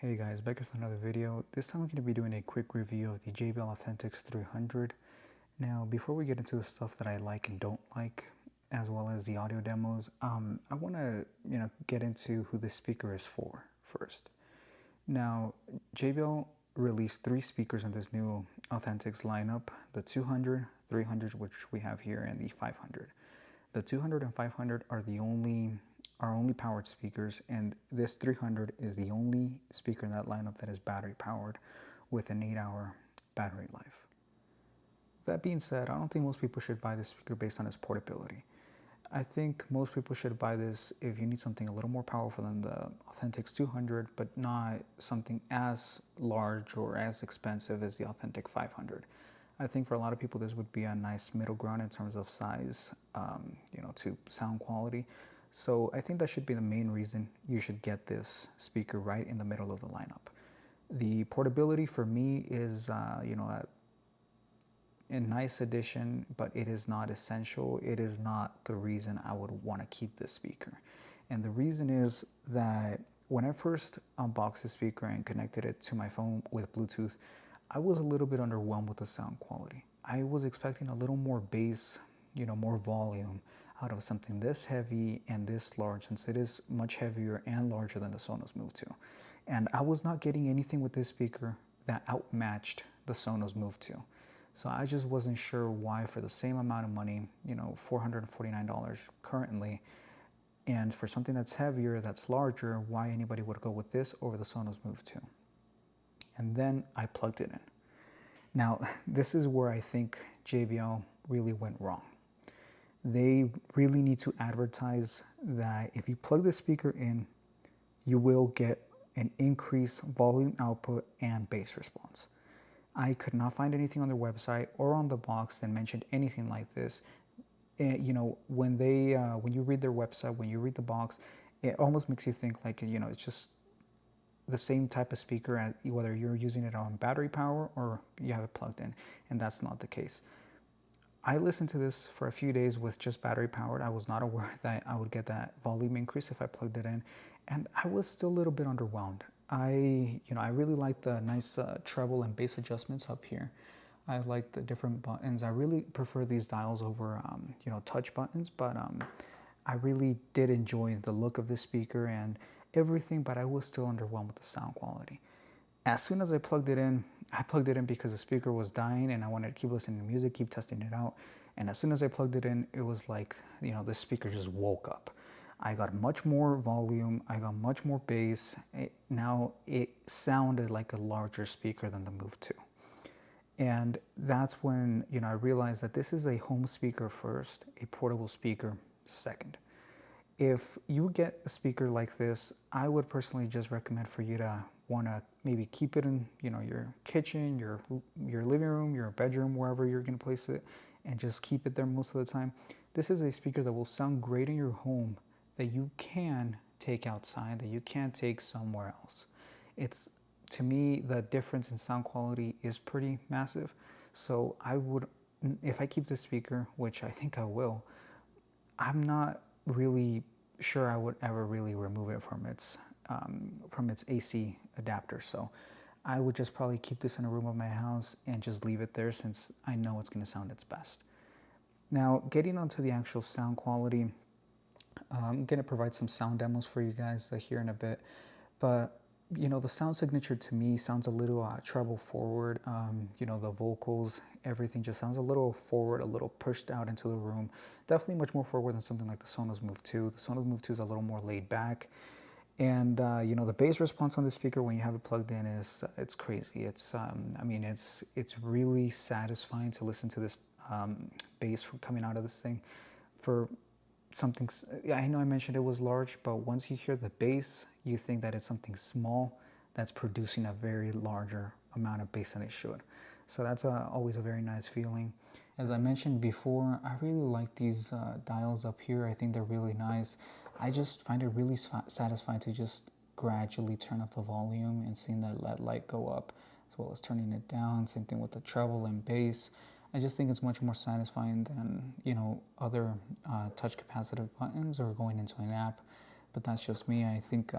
Hey guys, back with another video. This time I'm going to be doing a quick review of the JBL Authentics 300. Now, before we get into the stuff that I like and don't like, as well as the audio demos, I want to get into who this speaker is for first. Now, JBL released 3 speakers in this new Authentics lineup: the 200, 300, which we have here, and the 500. The 200 and 500 are only powered speakers, and this 300 is the only speaker in that lineup that is battery powered with an 8-hour battery life. That being said, I don't think most people should buy this speaker based on its portability. I think most people should buy this if you need something a little more powerful than the Authentics 200, but not something as large or as expensive as the Authentic 500. I think for a lot of people this would be a nice middle ground in terms of size, to sound quality. So I think that should be the main reason you should get this speaker right in the middle of the lineup. The portability for me is, a nice addition, but it is not essential. It is not the reason I would want to keep this speaker. And the reason is that when I first unboxed the speaker and connected it to my phone with Bluetooth, I was a little bit underwhelmed with the sound quality. I was expecting a little more bass, more volume out of something this heavy and this large, since it is much heavier and larger than the Sonos Move 2. And I was not getting anything with this speaker that outmatched the Sonos Move 2. So I just wasn't sure why, for the same amount of money, $449 currently, and for something that's heavier, that's larger, why anybody would go with this over the Sonos Move 2. And then I plugged it in. Now, this is where I think JBL really went wrong. They really need to advertise that if you plug the speaker in, you will get an increased volume output and bass response. I could not find anything on their website or on the box that mentioned anything like this. And, when you read their website, when you read the box, it almost makes you think like, it's just the same type of speaker as whether you're using it on battery power or you have it plugged in, and that's not the case. I listened to this for a few days with just battery powered. I was not aware that I would get that volume increase if I plugged it in, and I was still a little bit underwhelmed. I really like the nice treble and bass adjustments up here. I like the different buttons. I really prefer these dials over, touch buttons, but I really did enjoy the look of this speaker and everything, but I was still underwhelmed with the sound quality. As soon as I plugged it in because the speaker was dying and I wanted to keep listening to music, keep testing it out. And as soon as I plugged it in, it was like, the speaker just woke up. I got much more volume, I got much more bass. Now it sounded like a larger speaker than the Move 2. And that's when, I realized that this is a home speaker first, a portable speaker second. If you get a speaker like this, I would personally just recommend for you to want to maybe keep it in, your kitchen, your living room, your bedroom, wherever you're going to place it, and just keep it there most of the time. This is a speaker that will sound great in your home, that you can take outside, that you can take somewhere else. It's, to me, the difference in sound quality is pretty massive. So I would, if I keep this speaker, which I think I will, I'm not really sure I would ever really remove it from its AC adapter. So I would just probably keep this in a room of my house and just leave it there, since I know it's going to sound its best. Now, getting onto the actual sound quality, I'm going to provide some sound demos for you guys here in a bit, but the sound signature to me sounds a little treble forward. The vocals, everything just sounds a little forward, a little pushed out into the room. Definitely much more forward than something like the Sonos Move 2. The Sonos Move 2 is a little more laid back. And, the bass response on the speaker when you have it plugged in it's crazy. It's, it's really satisfying to listen to this bass coming out of this thing. For something, I know I mentioned it was large, but once you hear the bass, you think that it's something small that's producing a very larger amount of bass than it should. So that's always a very nice feeling. As I mentioned before, I really like these dials up here. I think they're really nice. I just find it really satisfying to just gradually turn up the volume and seeing that LED light go up, as well as turning it down. Same thing with the treble and bass. I just think it's much more satisfying than, other touch capacitive buttons or going into an app. But that's just me. I think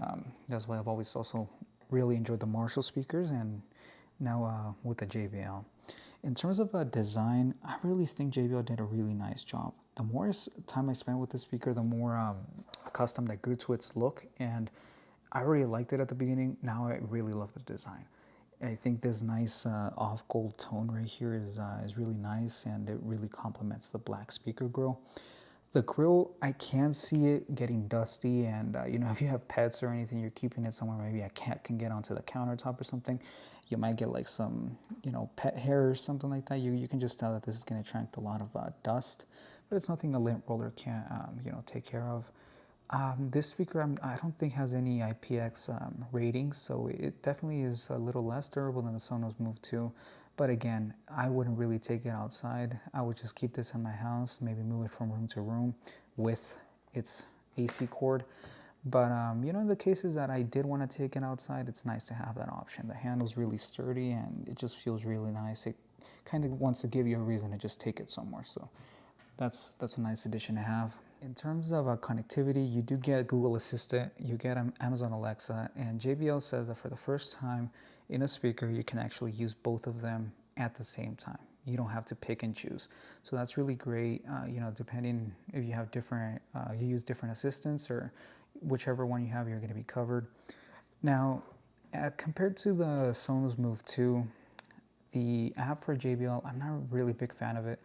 that's why I've always also really enjoyed the Marshall speakers, and now with the JBL. In terms of design, I really think JBL did a really nice job. The more time I spent with the speaker, the more accustomed I grew to its look, and I already liked it at the beginning. Now I really love the design. I think this nice off gold tone right here is really nice, and it really complements the black speaker grill. The grill, I can see it getting dusty, and you know, if you have pets or anything, you're keeping it somewhere, maybe a cat can get onto the countertop or something, you might get like some, you know, pet hair or something like that. You can just tell that this is going to attract a lot of dust, but it's nothing a lint roller can't, you know, take care of. This speaker, I don't think has any IPX ratings, so it definitely is a little less durable than the Sonos Move 2. But again, I wouldn't really take it outside. I would just keep this in my house, maybe move it from room to room with its AC cord. But you know, in the cases that I did want to take it outside, it's nice to have that option. The handle's really sturdy and it just feels really nice. It kind of wants to give you a reason to just take it somewhere. So that's a nice addition to have. In terms of connectivity, you do get Google Assistant, you get Amazon Alexa, and JBL says that for the first time in a speaker, you can actually use both of them at the same time. You don't have to pick and choose. So that's really great, you know, depending if you have different, you use different assistants or whichever one you have, you're going to be covered. Now, compared to the Sonos Move 2, the app for JBL, I'm not really a big fan of it.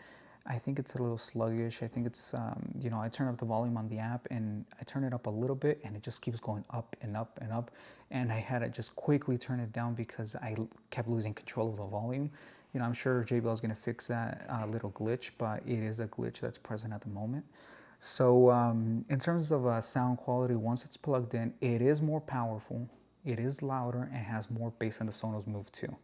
I think it's a little sluggish. I think it's, you know, I turn up the volume on the app and I turn it up a little bit and it just keeps going up and up and up. And I had to just quickly turn it down because I kept losing control of the volume. You know, I'm sure JBL is going to fix that little glitch, but it is a glitch that's present at the moment. So in terms of sound quality, once it's plugged in, it is more powerful, it is louder, and has more bass than the Sonos Move 2.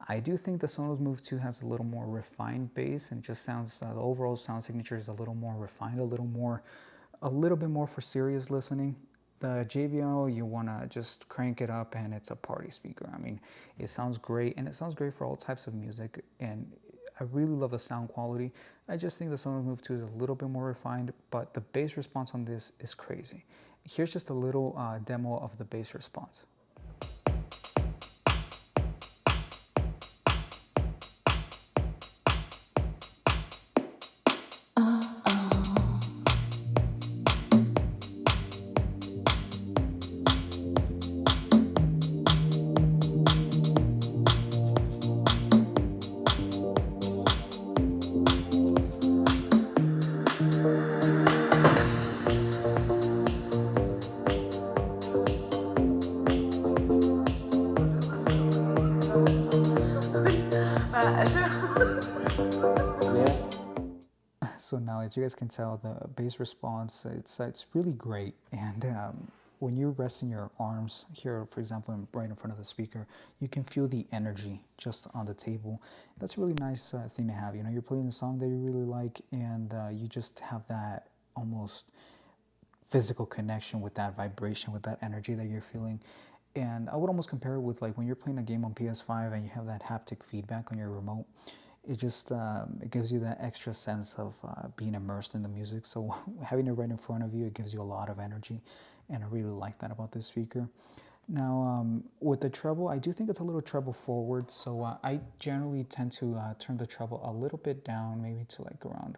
I do think the Sonos Move 2 has a little more refined bass and just sounds, the overall sound signature is a little more refined, a little bit more for serious listening. The JBL, you want to just crank it up and it's a party speaker. I mean, it sounds great and it sounds great for all types of music, and I really love the sound quality. I just think the Sonos Move 2 is a little bit more refined, but the bass response on this is crazy. Here's just a little demo of the bass response. So now, as you guys can tell, the bass response, it's really great. And when you're resting your arms here, for example, right in front of the speaker, you can feel the energy just on the table. That's a really nice thing to have. You know, you're playing a song that you really like, and you just have that almost physical connection with that vibration, with that energy that you're feeling. And I would almost compare it with like when you're playing a game on PS5 and you have that haptic feedback on your remote. It just it gives you that extra sense of being immersed in the music. So having it right in front of you, it gives you a lot of energy, and I really like that about this speaker. Now with the treble, I do think it's a little treble forward, so I generally tend to turn the treble a little bit down, maybe to like around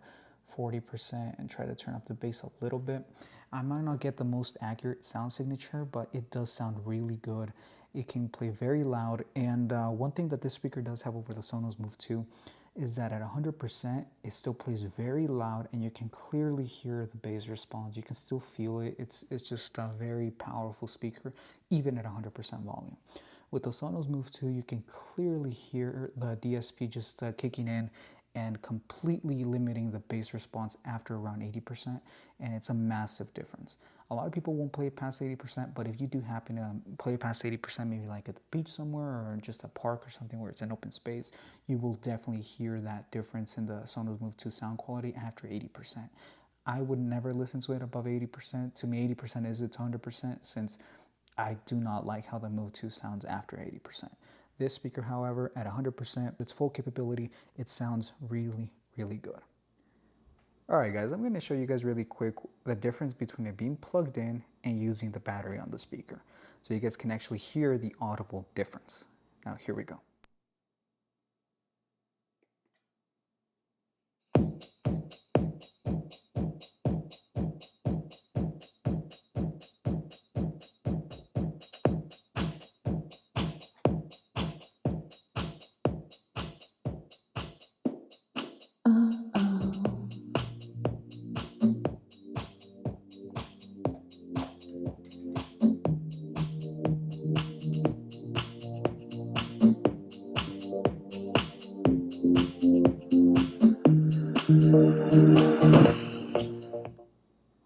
40%, and try to turn up the bass a little bit. I might not get the most accurate sound signature, but it does sound really good. It can play very loud, and one thing that this speaker does have over the Sonos Move 2 is that at 100%, it still plays very loud, and you can clearly hear the bass response. You can still feel it. It's just a very powerful speaker, even at 100% volume. With the Sonos Move 2, you can clearly hear the DSP just kicking in and completely limiting the bass response after around 80%, and it's a massive difference. A lot of people won't play it past 80%, but if you do happen to play it past 80%, maybe like at the beach somewhere or just a park or something where it's an open space, you will definitely hear that difference in the Sonos Move 2 sound quality after 80%. I would never listen to it above 80%. To me, 80% is its 100%, since I do not like how the Move 2 sounds after 80%. This speaker, however, at 100%, its full capability, it sounds really, really good. Alright guys, I'm going to show you guys really quick the difference between it being plugged in and using the battery on the speaker. So you guys can actually hear the audible difference. Now here we go.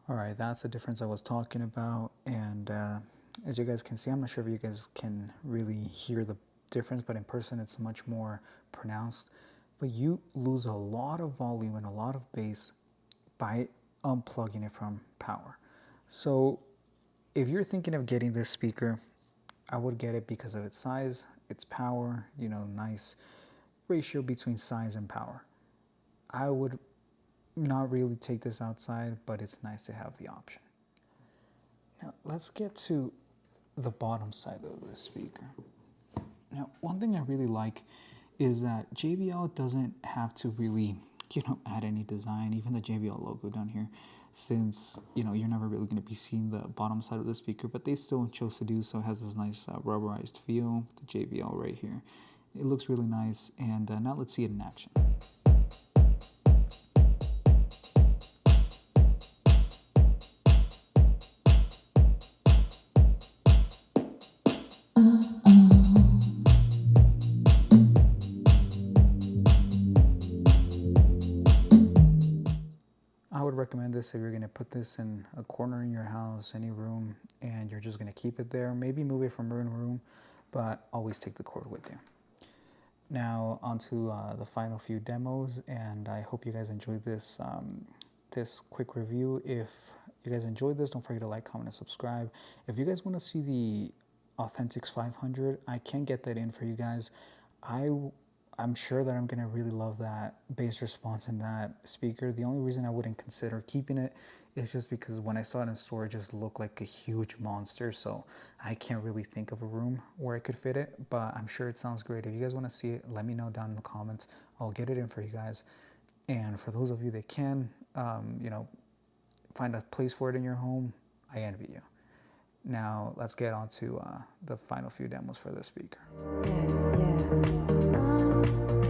Alright, that's the difference I was talking about, and as you guys can see, I'm not sure if you guys can really hear the difference, but in person it's much more pronounced. But you lose a lot of volume and a lot of bass by unplugging it from power. So if you're thinking of getting this speaker, I would get it because of its size, its power, you know, nice ratio between size and power. I would not really take this outside, but it's nice to have the option. Now let's get to the bottom side of the speaker. Now one thing I really like is that JBL doesn't have to really, add any design, even the JBL logo down here, since, you're never really going to be seeing the bottom side of the speaker, but they still chose to do so. It has this nice rubberized feel, the JBL right here. It looks really nice, and now let's see it in action. I would recommend this if you're going to put this in a corner in your house, any room, and you're just going to keep it there. Maybe move it from room to room, but always take the cord with you. Now onto the final few demos, and I hope you guys enjoyed this this quick review. If you guys enjoyed this, don't forget to like, comment, and subscribe. If you guys want to see the Authentics 500, I can get that in for you guys. I'm sure that I'm gonna really love that bass response in that speaker. The only reason I wouldn't consider keeping it is just because when I saw it in store, it just looked like a huge monster. So I can't really think of a room where I could fit it, but I'm sure it sounds great. If you guys wanna see it, let me know down in the comments. I'll get it in for you guys. And for those of you that can, find a place for it in your home, I envy you. Now let's get on to the final few demos for this speaker. Yeah, yeah.